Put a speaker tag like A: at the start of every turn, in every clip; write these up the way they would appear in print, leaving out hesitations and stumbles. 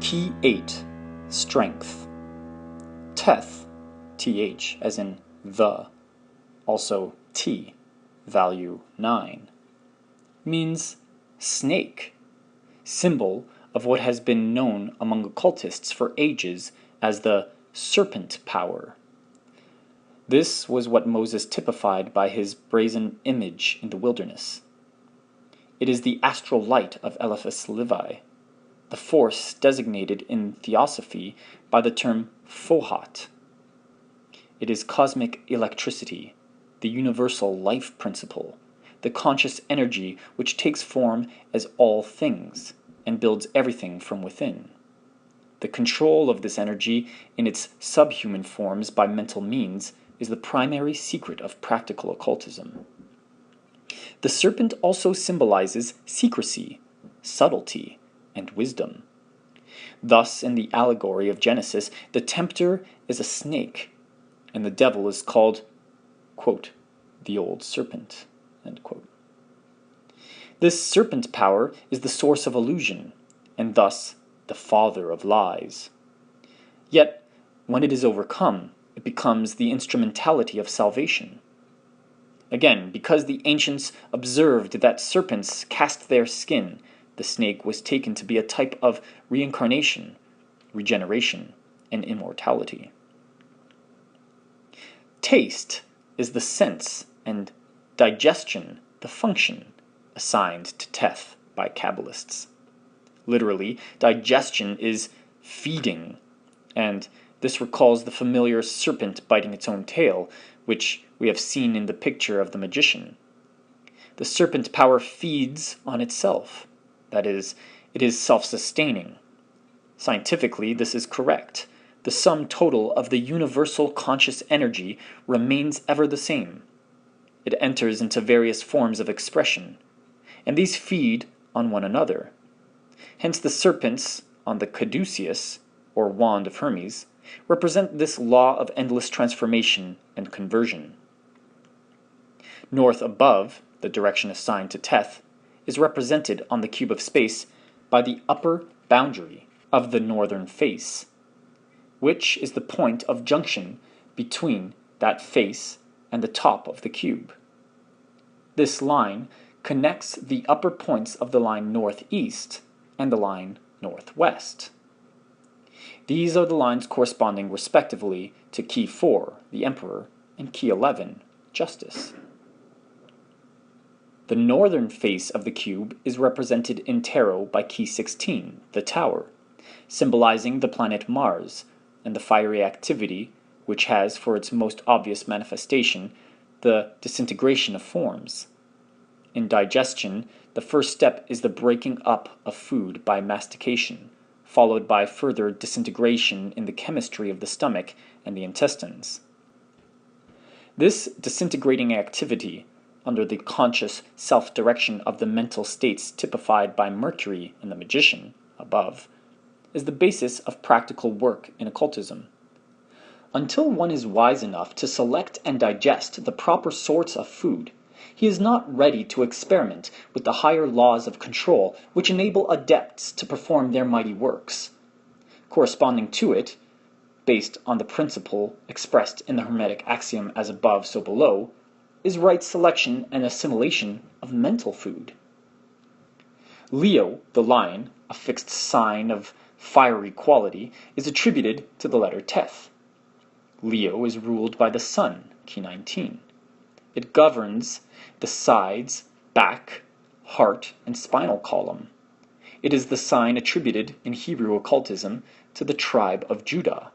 A: Key 8. Strength. Teth, th, as in the, also t, value 9, means snake, symbol of what has been known among occultists for ages as the serpent power. This was what Moses typified by his brazen image in the wilderness. It is the astral light of Eliphas Levi, the force designated in theosophy by the term Fohat. It is cosmic electricity, the universal life principle, the conscious energy which takes form as all things and builds everything from within. The control of this energy in its subhuman forms by mental means is the primary secret of practical occultism. The serpent also symbolizes secrecy, subtlety, and wisdom. Thus, in the allegory of Genesis, the tempter is a snake, and the devil is called, quote, the old serpent, end quote. This serpent power is the source of illusion, and thus the father of lies. Yet, when it is overcome, it becomes the instrumentality of salvation. Again, because the ancients observed that serpents cast their skin, the snake was taken to be a type of reincarnation, regeneration, and immortality. Taste is the sense, and digestion the function, assigned to Teth by Kabbalists. Literally, digestion is feeding, and this recalls the familiar serpent biting its own tail, which we have seen in the picture of the magician. The serpent power feeds on itself. That is, it is self-sustaining. Scientifically, this is correct. The sum total of the universal conscious energy remains ever the same. It enters into various forms of expression, and these feed on one another. Hence the serpents on the caduceus, or wand of Hermes, represent this law of endless transformation and conversion. North above, the direction assigned to Teth, is represented on the cube of space by the upper boundary of the northern face, which is the point of junction between that face and the top of the cube. This line connects the upper points of the line northeast and the line northwest. These are the lines corresponding respectively to key 4, the Emperor, and key 11, Justice. The northern face of the cube is represented in tarot by key 16, the Tower, symbolizing the planet Mars and the fiery activity which has for its most obvious manifestation the disintegration of forms. In digestion, the first step is the breaking up of food by mastication, followed by further disintegration in the chemistry of the stomach and the intestines. This disintegrating activity, under the conscious self-direction of the mental states typified by Mercury and the magician, above, is the basis of practical work in occultism. Until one is wise enough to select and digest the proper sorts of food, he is not ready to experiment with the higher laws of control which enable adepts to perform their mighty works. Corresponding to it, based on the principle expressed in the Hermetic axiom as above so below, is right selection and assimilation of mental food. Leo, the lion, a fixed sign of fiery quality, is attributed to the letter Teth. Leo is ruled by the sun, key 19. It governs the sides, back, heart, and spinal column. It is the sign attributed in Hebrew occultism to the tribe of Judah.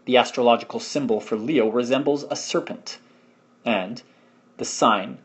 A: The astrological symbol for Leo resembles a serpent, and the sign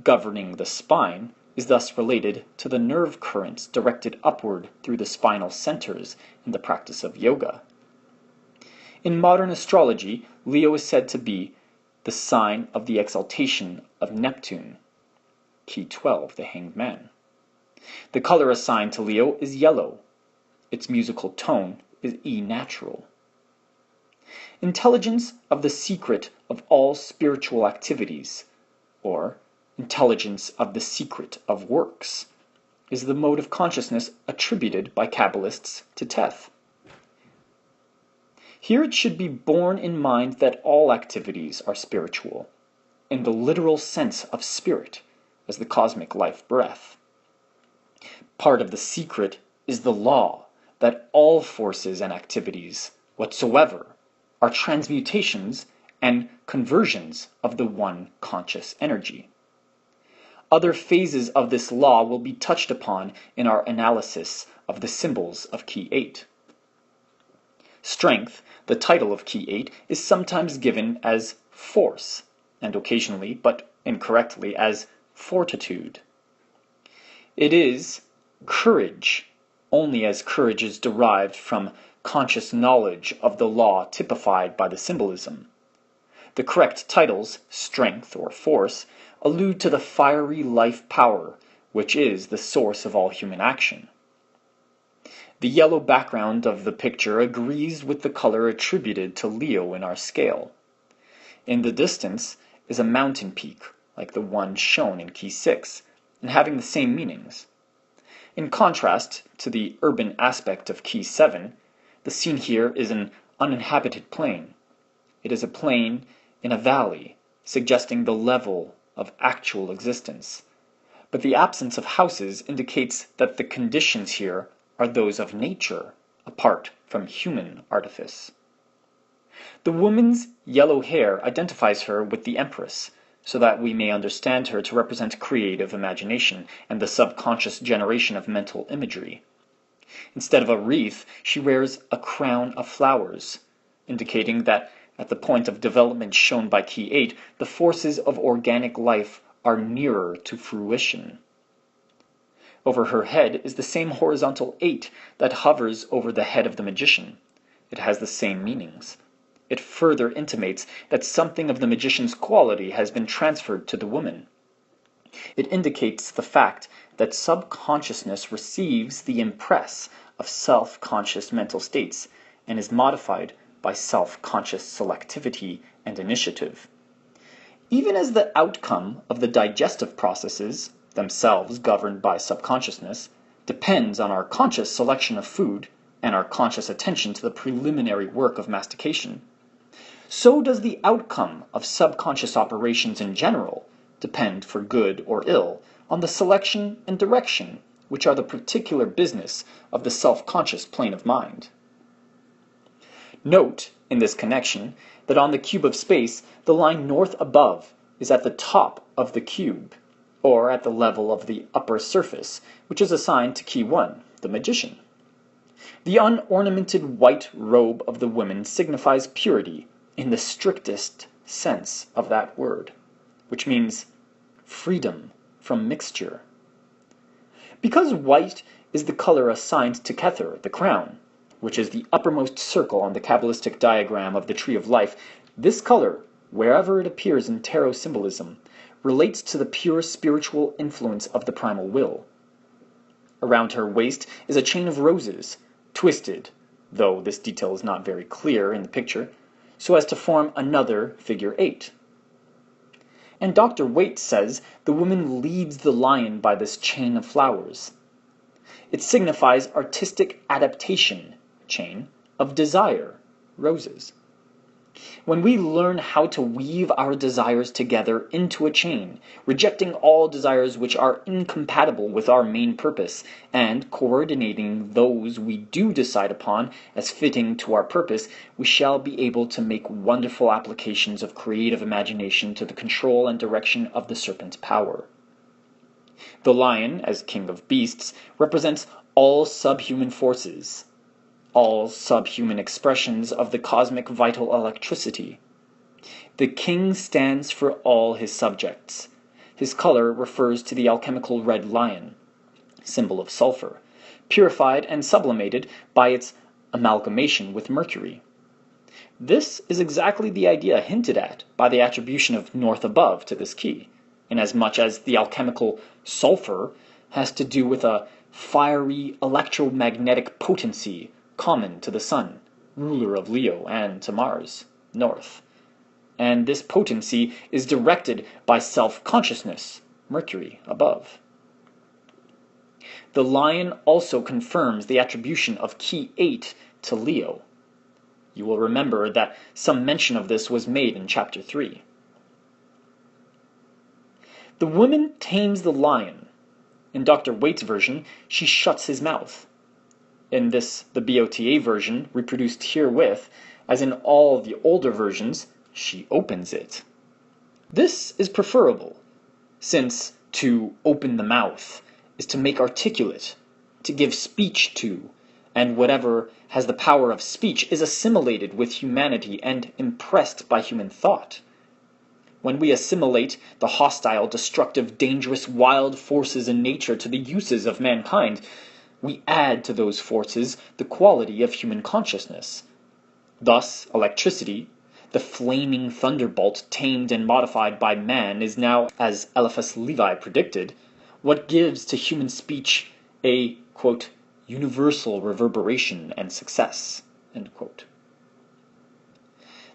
A: governing the spine is thus related to the nerve currents directed upward through the spinal centers in the practice of yoga. In modern astrology, Leo is said to be the sign of the exaltation of Neptune, key 12, the Hanged Man. The color assigned to Leo is yellow. Its musical tone is E natural. Intelligence of the secret of all spiritual activities, or intelligence of the secret of works, is the mode of consciousness attributed by Kabbalists to Teth. Here it should be borne in mind that all activities are spiritual, in the literal sense of spirit, as the cosmic life breath. Part of the secret is the law that all forces and activities whatsoever are transmutations and conversions of the one conscious energy. Other phases of this law will be touched upon in our analysis of the symbols of Key 8. Strength, the title of Key 8, is sometimes given as force, and occasionally, but incorrectly, as fortitude. It is courage, only as courage is derived from conscious knowledge of the law typified by the symbolism. The correct titles, strength or force, allude to the fiery life power, which is the source of all human action. The yellow background of the picture agrees with the color attributed to Leo in our scale. In the distance is a mountain peak, like the one shown in Key 6, and having the same meanings. In contrast to the urban aspect of Key 7, the scene here is an uninhabited plain. It is a plain in a valley, suggesting the level of actual existence. But the absence of houses indicates that the conditions here are those of nature, apart from human artifice. The woman's yellow hair identifies her with the Empress, so that we may understand her to represent creative imagination and the subconscious generation of mental imagery. Instead of a wreath, she wears a crown of flowers, indicating that at the point of development shown by Key 8, the forces of organic life are nearer to fruition. Over her head is the same horizontal 8 that hovers over the head of the magician. It has the same meanings. It further intimates that something of the magician's quality has been transferred to the woman. It indicates the fact that subconsciousness receives the impress of self-conscious mental states and is modified by self-conscious selectivity and initiative. Even as the outcome of the digestive processes, themselves governed by subconsciousness, depends on our conscious selection of food and our conscious attention to the preliminary work of mastication, so does the outcome of subconscious operations in general depend, for good or ill, on the selection and direction which are the particular business of the self-conscious plane of mind. Note, in this connection, that on the cube of space, the line north above is at the top of the cube, or at the level of the upper surface, which is assigned to Key 1, the magician. The unornamented white robe of the woman signifies purity in the strictest sense of that word, which means freedom from mixture. Because white is the color assigned to Kether, the crown, which is the uppermost circle on the Kabbalistic diagram of the Tree of Life, this color, wherever it appears in tarot symbolism, relates to the pure spiritual influence of the primal will. Around her waist is a chain of roses, twisted, though this detail is not very clear in the picture, so as to form another figure 8. And Dr. Waite says the woman leads the lion by this chain of flowers. It signifies artistic adaptation, chain, of desire, roses. When we learn how to weave our desires together into a chain, rejecting all desires which are incompatible with our main purpose, and coordinating those we do decide upon as fitting to our purpose, we shall be able to make wonderful applications of creative imagination to the control and direction of the serpent's power. The lion, as king of beasts, represents all subhuman forces, all subhuman expressions of the cosmic vital electricity. The king stands for all his subjects. His color refers to the alchemical red lion, symbol of sulfur, purified and sublimated by its amalgamation with mercury. This is exactly the idea hinted at by the attribution of north above to this key, inasmuch as the alchemical sulfur has to do with a fiery electromagnetic potency common to the sun, ruler of Leo, and to Mars, north. And this potency is directed by self-consciousness, Mercury, above. The lion also confirms the attribution of key 8 to Leo. You will remember that some mention of this was made in chapter 3. The woman tames the lion. In Dr. Waite's version, she shuts his mouth. In this, the BOTA version, reproduced herewith, as in all the older versions, she opens it. This is preferable, since to open the mouth is to make articulate, to give speech to, and whatever has the power of speech is assimilated with humanity and impressed by human thought. When we assimilate the hostile, destructive, dangerous, wild forces in nature to the uses of mankind, we add to those forces the quality of human consciousness. Thus, electricity, the flaming thunderbolt tamed and modified by man, is now, as Eliphas Levi predicted, what gives to human speech a, quote, universal reverberation and success, end quote.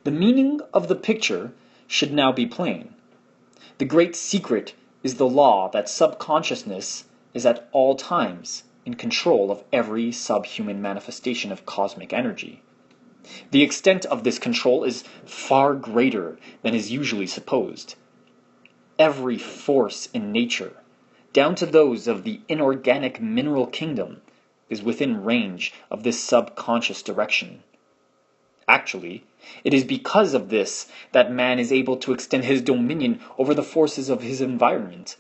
A: The meaning of the picture should now be plain. The great secret is the law that subconsciousness is at all times in control of every subhuman manifestation of cosmic energy. The extent of this control is far greater than is usually supposed. Every force in nature, down to those of the inorganic mineral kingdom, is within range of this subconscious direction. Actually, it is because of this that man is able to extend his dominion over the forces of his environment,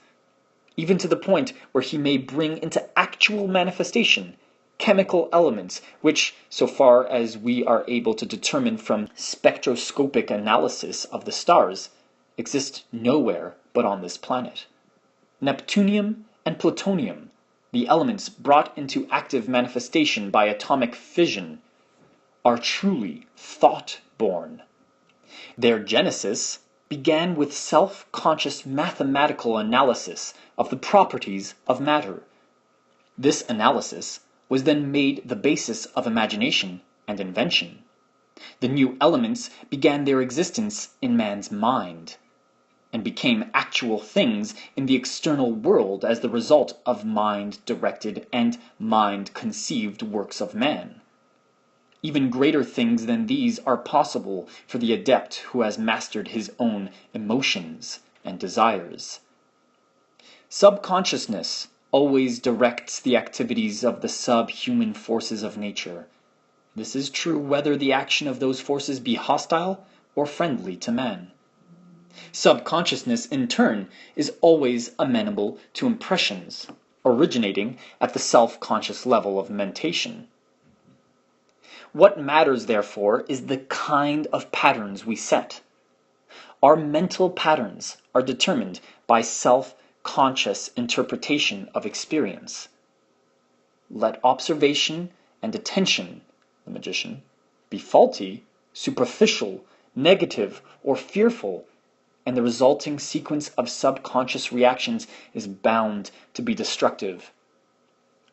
A: even to the point where he may bring into actual manifestation chemical elements which, so far as we are able to determine from spectroscopic analysis of the stars, exist nowhere but on this planet. Neptunium and plutonium, the elements brought into active manifestation by atomic fission, are truly thought-born. Their genesis began with self-conscious mathematical analysis of the properties of matter. This analysis was then made the basis of imagination and invention. The new elements began their existence in man's mind, and became actual things in the external world as the result of mind-directed and mind-conceived works of man. Even greater things than these are possible for the adept who has mastered his own emotions and desires. Subconsciousness always directs the activities of the subhuman forces of nature. This is true whether the action of those forces be hostile or friendly to man. Subconsciousness, in turn, is always amenable to impressions, originating at the self-conscious level of mentation. What matters, therefore, is the kind of patterns we set. Our mental patterns are determined by self-conscious interpretation of experience. Let observation and attention, the magician, be faulty, superficial, negative, or fearful, and the resulting sequence of subconscious reactions is bound to be destructive.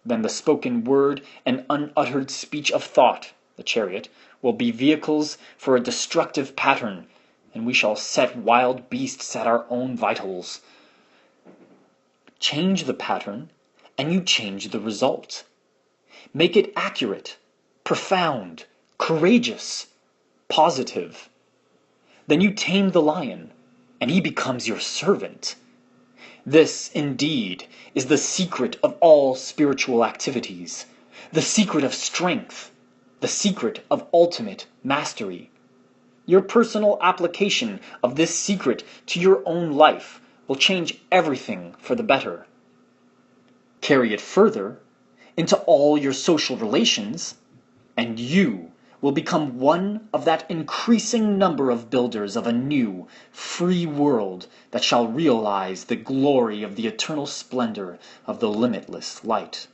A: Then the spoken word and unuttered speech of thought, the chariot, will be vehicles for a destructive pattern, and we shall set wild beasts at our own vitals. Change the pattern, and you change the result. Make it accurate, profound, courageous, positive. Then you tame the lion, and he becomes your servant. This, indeed, is the secret of all spiritual activities, the secret of strength, the secret of ultimate mastery. Your personal application of this secret to your own life will change everything for the better. Carry it further into all your social relations, and you will become one of that increasing number of builders of a new, free world that shall realize the glory of the eternal splendor of the limitless light.